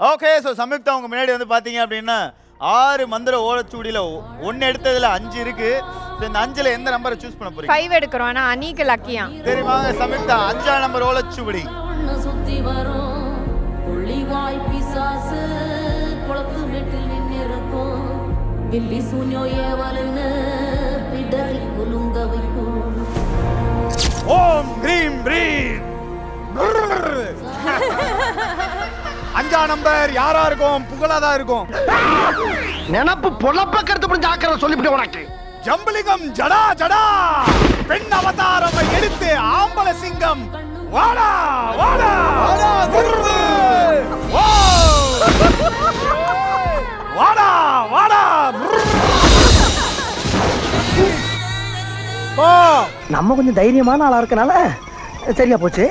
Okay, so Samyuktha உங்க முன்னாடி வந்து பாத்தீங்க அப்படின்னா 6 மந்திர ஓலைச்சுவடியில 1 எடுத்ததுல 5 இருக்கு. இந்த 5ல எந்த நம்பரை சூஸ் பண்ண போறீங்க? 5 எடுக்கிறோம். ஆனா அனிக்கு லக்கியா. சரி வாங்க சம்யுக்தா, 5ஆம் நம்பர் ஓலைச்சுவடி. சுத்தி வரும் புள்ளிவாய் பிசாசு குளத்து வீட்டில் நின்னிருக்கும். பில்லி சூன்யோ ஏவலன்னு பிடரி குலுங்க வைக்கும். ஓம் கிரீம் பிரீம். 5ஆம் நம்பர் யாரா இருக்கும்? புகழாதான் இருக்கும். நினப்பு பொழப்ப கருத்து புரிஞ்சு ஆக்கிற சொல்லிவிட்டு உனக்கு. ஜம்பலிங்கம் ஜடா ஜடா பெண் அவதாரம் எடுத்து ஆம்பள சிங்கம் வாடா வாடா வாடா வாடா. நம்ம கொஞ்சம் தைரியமான ஆளா இருக்கனால சரியா போச்சு.